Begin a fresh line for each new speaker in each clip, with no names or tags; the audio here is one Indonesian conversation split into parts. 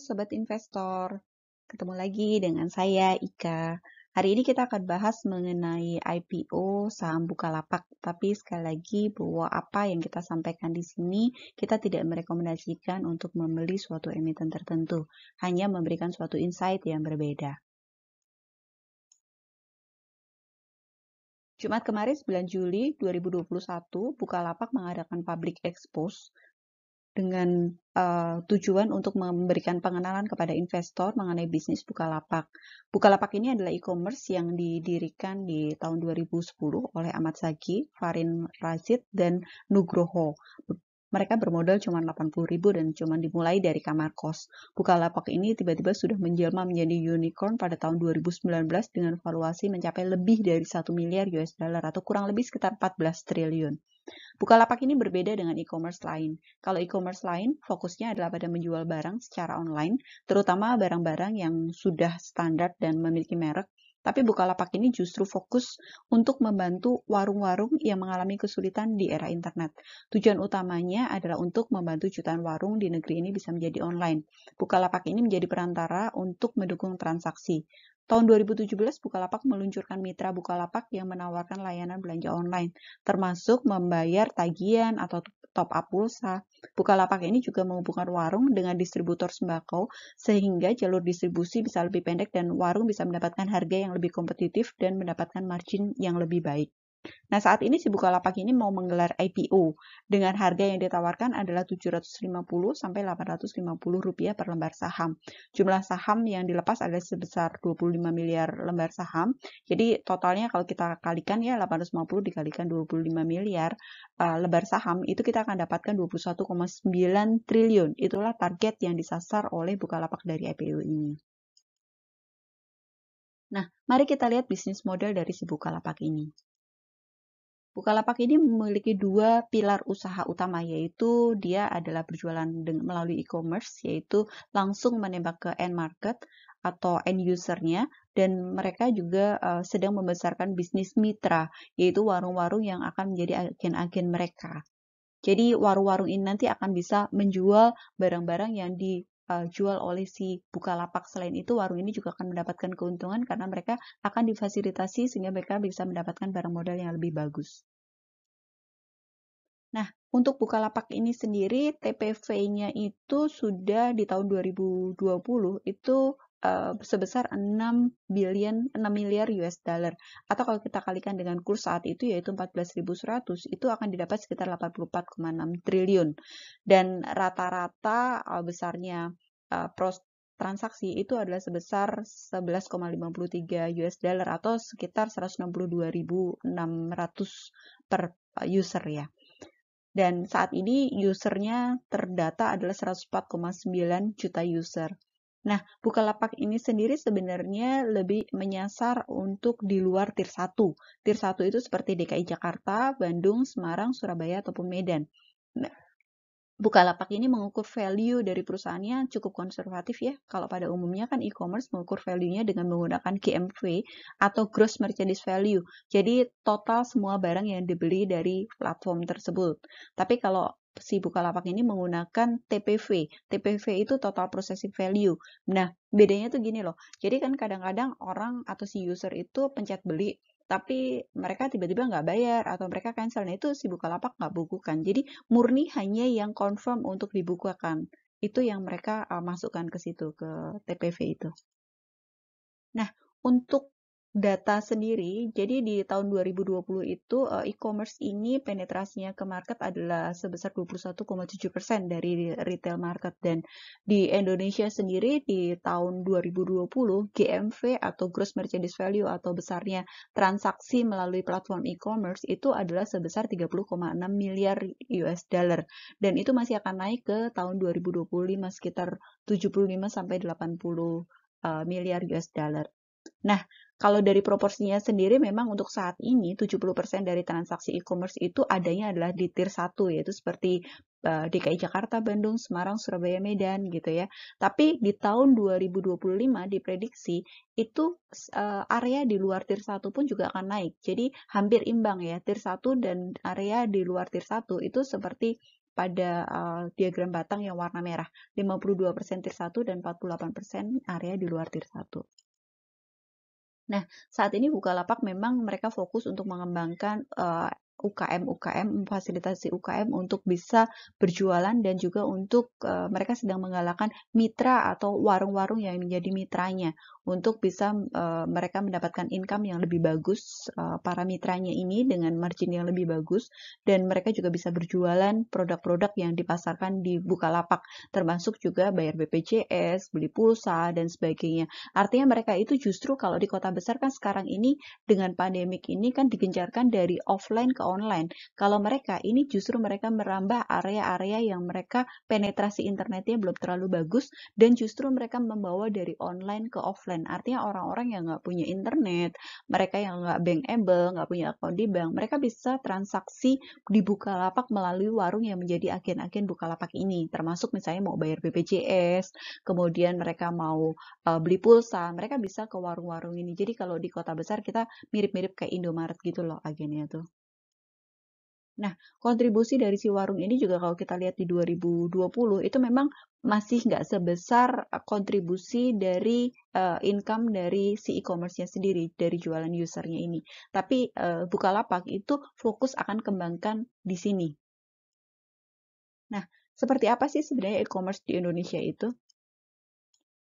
Sobat Investor, ketemu lagi dengan saya Ika. Hari ini kita akan bahas mengenai IPO saham Bukalapak. Tapi sekali lagi bahwa apa yang kita sampaikan di sini, kita tidak merekomendasikan untuk membeli suatu emiten tertentu, hanya memberikan suatu insight yang berbeda. Jumat kemarin 9 Juli 2021, Bukalapak mengadakan public expose dengan tujuan untuk memberikan pengenalan kepada investor mengenai bisnis Bukalapak. Bukalapak ini adalah e-commerce yang didirikan di tahun 2010 oleh Ahmad Zaki, Farin Rashid, dan Nugroho. Mereka bermodal cuma 80.000 dan cuma dimulai dari kamar kos. Bukalapak ini tiba-tiba sudah menjelma menjadi unicorn pada tahun 2019 dengan valuasi mencapai lebih dari 1 miliar US dollar atau kurang lebih sekitar 14 triliun. Bukalapak ini berbeda dengan e-commerce lain. Kalau e-commerce lain, fokusnya adalah pada menjual barang secara online, terutama barang-barang yang sudah standar dan memiliki merek. Tapi Bukalapak ini justru fokus untuk membantu warung-warung yang mengalami kesulitan di era internet. Tujuan utamanya adalah untuk membantu jutaan warung di negeri ini bisa menjadi online. Bukalapak ini menjadi perantara untuk mendukung transaksi. Tahun 2017, Bukalapak meluncurkan Mitra Bukalapak yang menawarkan layanan belanja online, termasuk membayar tagihan atau top-up pulsa. Bukalapak ini juga menghubungkan warung dengan distributor sembako, sehingga jalur distribusi bisa lebih pendek dan warung bisa mendapatkan harga yang lebih kompetitif dan mendapatkan margin yang lebih baik. Nah, saat ini si Bukalapak ini mau menggelar IPO dengan harga yang ditawarkan adalah Rp750 sampai Rp850 per lembar saham. Jumlah saham yang dilepas adalah sebesar 25 miliar lembar saham. Jadi totalnya kalau kita kalikan ya 850 dikalikan 25 miliar lembar saham itu kita akan dapatkan 21,9 triliun. Itulah target yang disasar oleh Bukalapak dari IPO ini. Nah, mari kita lihat bisnis model dari si Bukalapak ini. Bukalapak ini memiliki dua pilar usaha utama, yaitu dia adalah berjualan melalui e-commerce, yaitu langsung menembak ke end market atau end usernya, dan mereka juga sedang membesarkan bisnis mitra, yaitu warung-warung yang akan menjadi agen-agen mereka. Jadi warung-warung ini nanti akan bisa menjual barang-barang yang dijual oleh si Bukalapak. Selain itu, warung ini juga akan mendapatkan keuntungan karena mereka akan difasilitasi sehingga mereka bisa mendapatkan barang modal yang lebih bagus. Nah, untuk Bukalapak ini sendiri, TPV-nya itu sudah di tahun 2020 itu sebesar 6 miliar US dollar. Atau kalau kita kalikan dengan kurs saat itu yaitu 14.100, itu akan didapat sekitar 84,6 triliun. Dan rata-rata besarnya transaksi itu adalah sebesar 11,53 US dollar atau sekitar 162.600 per user ya. Dan saat ini usernya terdata adalah 104,9 juta user. Nah, Bukalapak ini sendiri sebenarnya lebih menyasar untuk di luar Tier 1. Tier 1 itu seperti DKI Jakarta, Bandung, Semarang, Surabaya, ataupun Medan. Nah, Bukalapak ini mengukur value dari perusahaannya cukup konservatif ya. Kalau pada umumnya kan e-commerce mengukur value-nya dengan menggunakan GMV atau Gross Merchandise Value. Jadi total semua barang yang dibeli dari platform tersebut. Tapi kalau si Bukalapak ini menggunakan TPV. TPV itu Total Processing Value. Nah, bedanya tuh gini loh. Jadi kan kadang-kadang orang atau si user itu pencet beli, tapi mereka tiba-tiba nggak bayar atau mereka cancel. Nah, itu si Bukalapak nggak bukukan. Jadi murni hanya yang confirm untuk dibukukan. Itu yang mereka masukkan ke situ, ke TPV itu. Nah, untuk data sendiri, jadi di tahun 2020 itu e-commerce ini penetrasinya ke market adalah sebesar 21,7% dari retail market, dan di Indonesia sendiri di tahun 2020 GMV atau Gross Merchandise Value atau besarnya transaksi melalui platform e-commerce itu adalah sebesar 30,6 miliar US dollar, dan itu masih akan naik ke tahun 2025 sekitar 75 sampai 80 miliar US dollar. Nah, kalau dari proporsinya sendiri memang untuk saat ini 70% dari transaksi e-commerce itu adanya adalah di Tier 1, yaitu seperti DKI Jakarta, Bandung, Semarang, Surabaya, Medan gitu ya. Tapi di tahun 2025 diprediksi itu area di luar Tier 1 pun juga akan naik. Jadi hampir imbang ya, Tier 1 dan area di luar Tier 1 itu seperti pada diagram batang yang warna merah. 52% tier 1 dan 48% area di luar tier 1. Nah, saat ini Bukalapak memang mereka fokus untuk mengembangkan UKM, memfasilitasi UKM untuk bisa berjualan dan juga untuk mereka sedang menggalakkan mitra atau warung-warung yang menjadi mitranya untuk bisa mereka mendapatkan income yang lebih bagus, para mitranya ini dengan margin yang lebih bagus, dan mereka juga bisa berjualan produk-produk yang dipasarkan di Bukalapak, termasuk juga bayar BPJS, beli pulsa, dan sebagainya. Artinya mereka itu justru kalau di kota besar kan sekarang ini dengan pandemik ini kan digencarkan dari offline ke online. Kalau mereka ini justru mereka merambah area-area yang mereka penetrasi internetnya belum terlalu bagus dan justru mereka membawa dari online ke offline. Artinya orang-orang yang nggak punya internet, mereka yang nggak bankable, nggak punya akun di bank, mereka bisa transaksi di Bukalapak melalui warung yang menjadi agen-agen Bukalapak ini. Termasuk misalnya mau bayar BPJS, kemudian mereka mau beli pulsa, mereka bisa ke warung-warung ini. Jadi kalau di kota besar kita mirip-mirip kayak Indomaret gitu loh agennya tuh. Nah, kontribusi dari si warung ini juga kalau kita lihat di 2020 itu memang masih nggak sebesar kontribusi dari income dari si e-commerce-nya sendiri, dari jualan usernya ini. Tapi Bukalapak itu fokus akan kembangkan di sini. Nah, seperti apa sih sebenarnya e-commerce di Indonesia itu?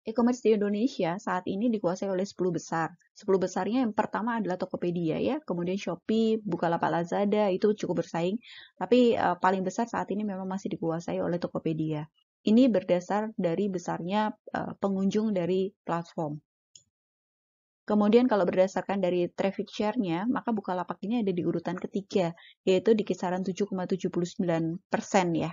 E-commerce di Indonesia saat ini dikuasai oleh 10 besar. 10 besarnya yang pertama adalah Tokopedia ya, kemudian Shopee, Bukalapak, Lazada itu cukup bersaing, tapi paling besar saat ini memang masih dikuasai oleh Tokopedia. Ini berdasar dari besarnya pengunjung dari platform. Kemudian kalau berdasarkan dari traffic share-nya, maka Bukalapak ini ada di urutan ketiga, yaitu di kisaran 7,79% ya.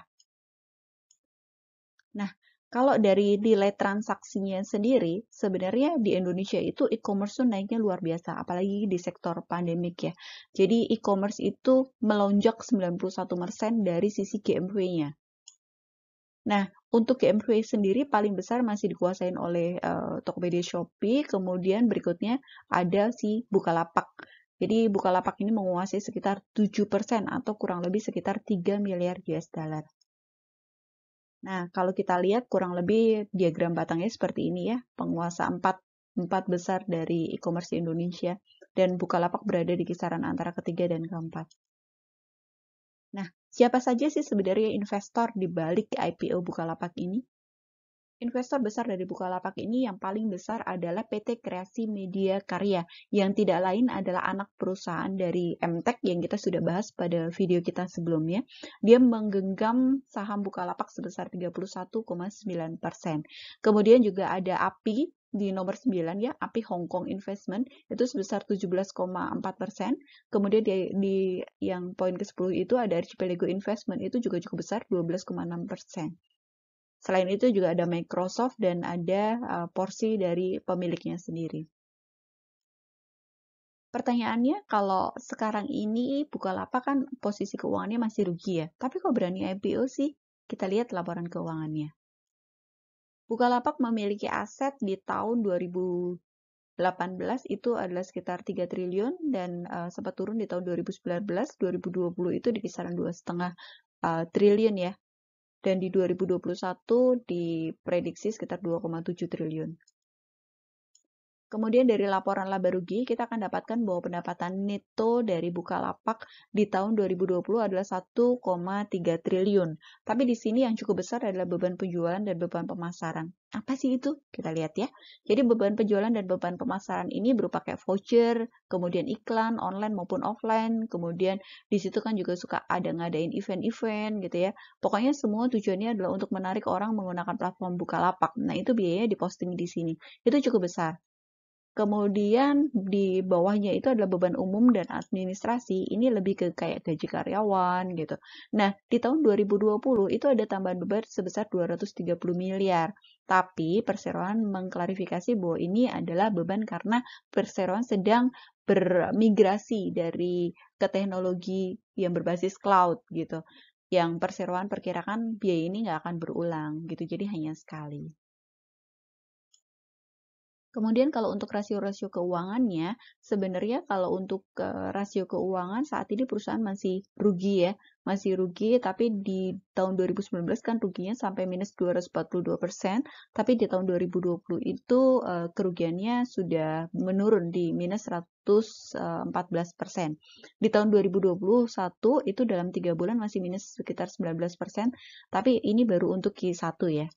Nah, kalau dari nilai transaksinya sendiri, sebenarnya di Indonesia itu e-commerce tuh naiknya luar biasa, apalagi di sektor pandemik ya. Jadi e-commerce itu melonjak 91% dari sisi GMV-nya. Nah, untuk GMV sendiri paling besar masih dikuasain oleh Tokopedia, Shopee, kemudian berikutnya ada si Bukalapak. Jadi Bukalapak ini menguasai sekitar 7% atau kurang lebih sekitar 3 miliar US dollar. Nah, kalau kita lihat kurang lebih diagram batangnya seperti ini ya, penguasa empat besar dari e-commerce di Indonesia, dan Bukalapak berada di kisaran antara ketiga dan keempat. Nah, siapa saja sih sebenarnya investor di balik IPO Bukalapak ini? Investor besar dari Bukalapak ini yang paling besar adalah PT Kreasi Media Karya, yang tidak lain adalah anak perusahaan dari MTech yang kita sudah bahas pada video kita sebelumnya. Dia menggenggam saham Bukalapak sebesar 31,9%. Kemudian juga ada API di nomor 9 ya, API Hong Kong Investment itu sebesar 17,4%. Kemudian di yang poin ke-10 itu ada Archipelago Investment itu juga cukup besar 12,6%. Selain itu juga ada Microsoft dan ada porsi dari pemiliknya sendiri. Pertanyaannya, kalau sekarang ini Bukalapak kan posisi keuangannya masih rugi ya, tapi kok berani IPO sih? Kita lihat laporan keuangannya. Bukalapak memiliki aset di tahun 2018 itu adalah sekitar 3 triliun dan sempat turun di tahun 2019, 2020 itu di kisaran 2,5 triliun ya. Dan di 2021 diprediksi sekitar 2,7 triliun. Kemudian dari laporan laba rugi, kita akan dapatkan bahwa pendapatan neto dari Bukalapak di tahun 2020 adalah 1,3 triliun. Tapi di sini yang cukup besar adalah beban penjualan dan beban pemasaran. Apa sih itu? Kita lihat ya. Jadi beban penjualan dan beban pemasaran ini berupa kayak voucher, kemudian iklan online maupun offline, kemudian di situ kan juga suka ada ngadain event-event gitu ya. Pokoknya semua tujuannya adalah untuk menarik orang menggunakan platform Bukalapak. Nah, itu biayanya diposting di sini. Itu cukup besar. Kemudian di bawahnya itu adalah beban umum dan administrasi. Ini lebih ke kayak gaji karyawan gitu. Nah, di tahun 2020 itu ada tambahan beban sebesar 230 miliar. Tapi Perseroan mengklarifikasi bahwa ini adalah beban karena Perseroan sedang bermigrasi dari ke teknologi yang berbasis cloud gitu. Yang Perseroan perkirakan biaya ini nggak akan berulang gitu. Jadi hanya sekali. Kemudian kalau untuk rasio-rasio keuangannya, sebenarnya kalau untuk rasio keuangan saat ini perusahaan masih rugi ya, masih rugi, tapi di tahun 2019 kan ruginya sampai minus 242%, tapi di tahun 2020 itu kerugiannya sudah menurun di minus 114%. Di tahun 2021 itu dalam 3 bulan masih minus sekitar 19%, tapi ini baru untuk Q1 ya.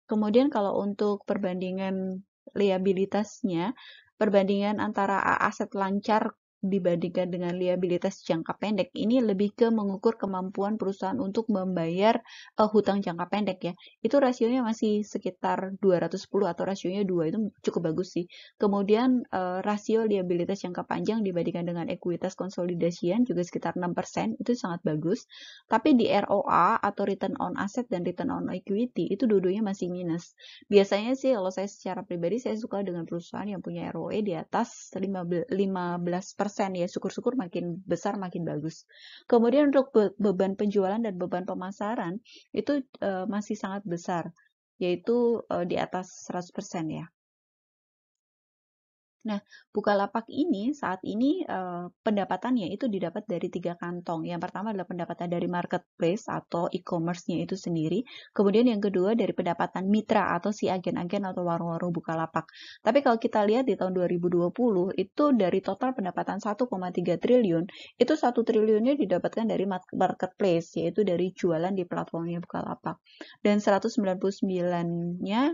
Kemudian kalau untuk perbandingan liabilitasnya, perbandingan antara aset lancar dibandingkan dengan liabilitas jangka pendek ini lebih ke mengukur kemampuan perusahaan untuk membayar hutang jangka pendek ya. Itu rasionya masih sekitar 210 atau rasionya 2 itu cukup bagus sih. Kemudian rasio liabilitas jangka panjang dibandingkan dengan ekuitas konsolidasian juga sekitar 6%, itu sangat bagus. Tapi di ROA atau return on asset dan return on equity itu dua-duanya masih minus. Biasanya sih kalau saya secara pribadi saya suka dengan perusahaan yang punya ROE di atas 15% ya, syukur-syukur makin besar makin bagus. Kemudian untuk beban penjualan dan beban pemasaran itu masih sangat besar, yaitu di atas 100% ya. Nah, Bukalapak ini saat ini pendapatannya itu didapat dari 3 kantong. Yang pertama adalah pendapatan dari marketplace atau e-commerce-nya itu sendiri. Kemudian yang kedua dari pendapatan mitra atau si agen-agen atau warung-warung Bukalapak. Tapi kalau kita lihat di tahun 2020 itu dari total pendapatan 1,3 triliun, itu 1 triliunnya didapatkan dari marketplace, yaitu dari jualan di platformnya Bukalapak. Dan 199-nya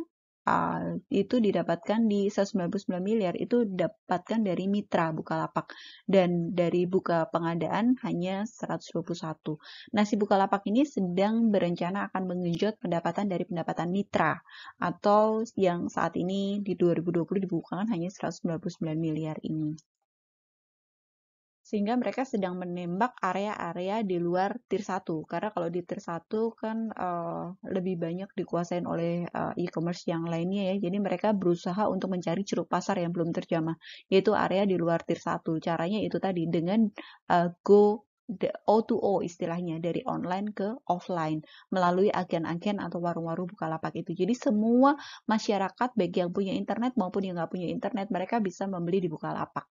itu didapatkan di 199 miliar itu didapatkan dari mitra Bukalapak, dan dari buka pengadaan hanya 121. Nah, si Bukalapak ini sedang berencana akan menggenjot pendapatan dari pendapatan mitra atau yang saat ini di 2020 dibukukan hanya 199 miliar ini. Sehingga mereka sedang menembak area-area di luar tier 1. Karena kalau di tier 1 kan lebih banyak dikuasain oleh e-commerce yang lainnya ya. Jadi mereka berusaha untuk mencari ceruk pasar yang belum terjamah, yaitu area di luar tier 1. Caranya itu tadi dengan go O2O istilahnya, dari online ke offline melalui agen-agen atau warung-warung Bukalapak itu. Jadi semua masyarakat baik yang punya internet maupun yang nggak punya internet, mereka bisa membeli di Bukalapak.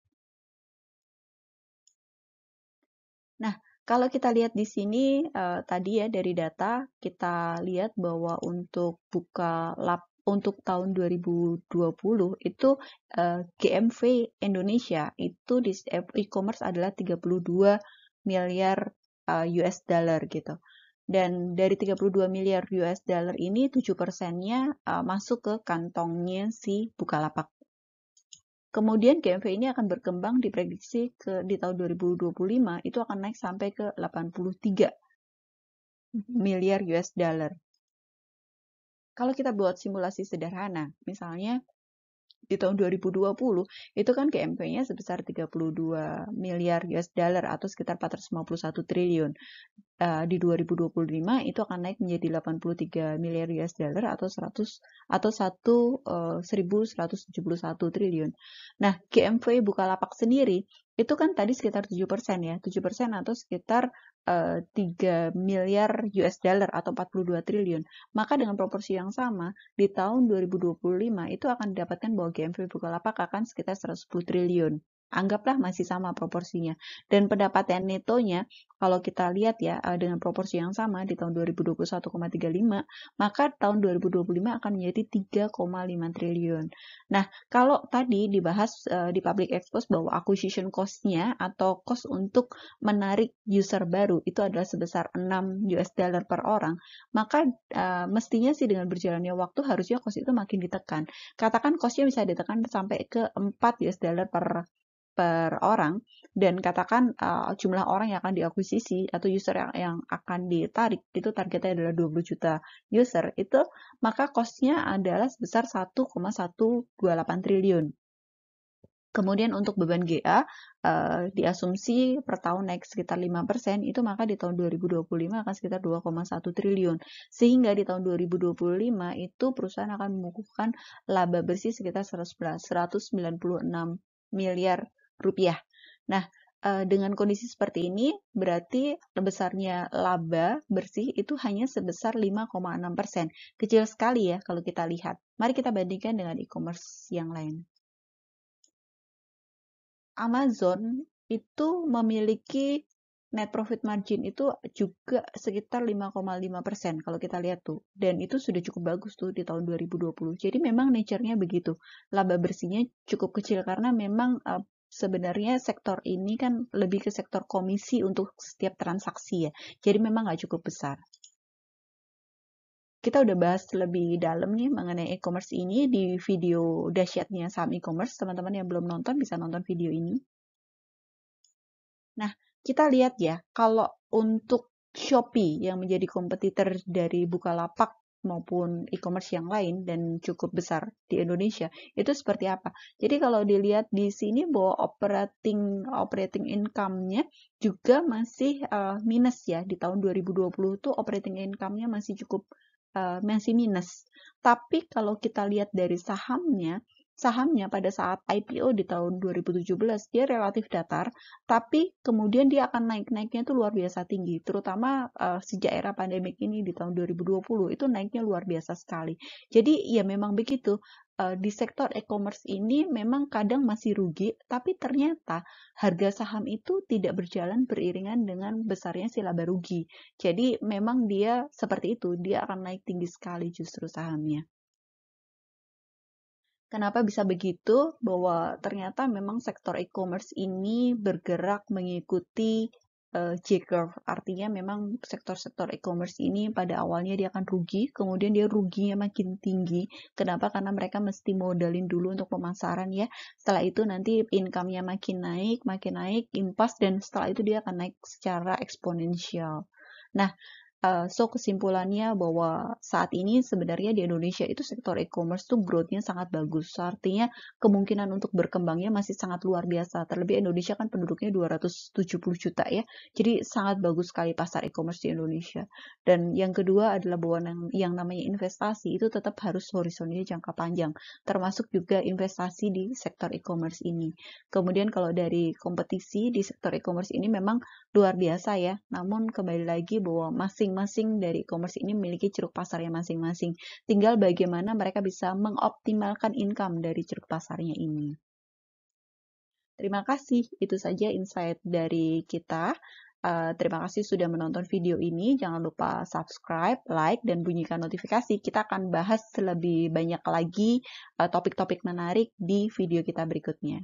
Nah, kalau kita lihat di sini tadi ya dari data kita lihat bahwa untuk untuk tahun 2020 itu GMV Indonesia itu di e-commerce adalah 32 miliar US dollar gitu. Dan dari 32 miliar US dollar ini 7%-nya masuk ke kantongnya si Bukalapak. Kemudian GMV ini akan berkembang diprediksi di tahun 2025 itu akan naik sampai ke 83 miliar US dollar. Kalau kita buat simulasi sederhana, misalnya di tahun 2020 itu kan GMV-nya sebesar 32 miliar US dollar atau sekitar 451 triliun. Di 2025 itu akan naik menjadi 83 miliar US dollar atau 1171 triliun. Nah, GMV Bukalapak sendiri itu kan tadi sekitar 7% ya, 7% atau sekitar 3 miliar US dollar atau 42 triliun. Maka dengan proporsi yang sama, di tahun 2025 itu akan didapatkan bahwa GMV Bukalapak akan sekitar 110 triliun. Anggaplah masih sama proporsinya. Dan pendapatan netonya, kalau kita lihat ya, dengan proporsi yang sama di tahun 2021 1,35, maka tahun 2025 akan menjadi 3,5 triliun. Nah, kalau tadi dibahas di public expose bahwa acquisition cost-nya atau cost untuk menarik user baru itu adalah sebesar 6 US dollar per orang, maka mestinya sih dengan berjalannya waktu harusnya cost itu makin ditekan. Katakan cost-nya bisa ditekan sampai ke 4 US dollar per orang, dan katakan jumlah orang yang akan diakuisisi atau user yang akan ditarik itu targetnya adalah 20 juta user, itu maka cost-nya adalah sebesar 1,128 triliun. Kemudian untuk beban GA diasumsi per tahun naik sekitar 5%, itu maka di tahun 2025 akan sekitar 2,1 triliun. Sehingga di tahun 2025 itu perusahaan akan membukukan laba bersih sekitar 196 miliar rupiah. Nah, Dengan kondisi seperti ini, berarti besarnya laba bersih itu hanya sebesar 5,6%. Kecil sekali ya kalau kita lihat. Mari kita bandingkan dengan e-commerce yang lain. Amazon itu memiliki net profit margin itu juga sekitar 5,5% kalau kita lihat tuh. Dan itu sudah cukup bagus tuh di tahun 2020. Jadi memang nature-nya begitu. Laba bersihnya cukup kecil karena memang sebenarnya sektor ini kan lebih ke sektor komisi untuk setiap transaksi ya. Jadi memang nggak cukup besar. Kita udah bahas lebih dalam nih mengenai e-commerce ini di video dahsyatnya saham e-commerce. Teman-teman yang belum nonton bisa nonton video ini. Nah, kita lihat ya, kalau untuk Shopee yang menjadi kompetitor dari Bukalapak maupun e-commerce yang lain dan cukup besar di Indonesia, itu seperti apa? Jadi kalau dilihat di sini bahwa operating income-nya juga masih minus ya. Di tahun 2020 tuh operating income-nya masih cukup masih minus. Tapi kalau kita lihat dari sahamnya pada saat IPO di tahun 2017 dia relatif datar, tapi kemudian dia akan naik-naiknya itu luar biasa tinggi, terutama sejak era pandemik ini di tahun 2020 itu naiknya luar biasa sekali. Jadi ya memang begitu, di sektor e-commerce ini memang kadang masih rugi, tapi ternyata harga saham itu tidak berjalan beriringan dengan besarnya si laba rugi. Jadi memang dia seperti itu, dia akan naik tinggi sekali justru sahamnya. Kenapa bisa begitu? Bahwa ternyata memang sektor e-commerce ini bergerak mengikuti J-curve. Artinya memang sektor-sektor e-commerce ini pada awalnya dia akan rugi, kemudian dia ruginya makin tinggi. Kenapa? Karena mereka mesti modalin dulu untuk pemasaran ya. Setelah itu nanti income-nya makin naik, impas, dan setelah itu dia akan naik secara eksponensial. Nah, so kesimpulannya bahwa saat ini sebenarnya di Indonesia itu sektor e-commerce tuh growth-nya sangat bagus. Artinya kemungkinan untuk berkembangnya masih sangat luar biasa. Terlebih Indonesia kan penduduknya 270 juta ya. Jadi sangat bagus sekali pasar e-commerce di Indonesia. Dan yang kedua adalah bahwa yang namanya investasi itu tetap harus horizonnya jangka panjang. Termasuk juga investasi di sektor e-commerce ini. Kemudian kalau dari kompetisi di sektor e-commerce ini memang luar biasa ya. Namun kembali lagi bahwa masing-masing dari e-commerce ini memiliki ceruk pasarnya masing-masing. Tinggal bagaimana mereka bisa mengoptimalkan income dari ceruk pasarnya ini. Terima kasih, itu saja insight dari kita. Terima kasih sudah menonton video ini. Jangan lupa subscribe, like, dan bunyikan notifikasi. Kita akan bahas lebih banyak lagi topik-topik menarik di video kita berikutnya.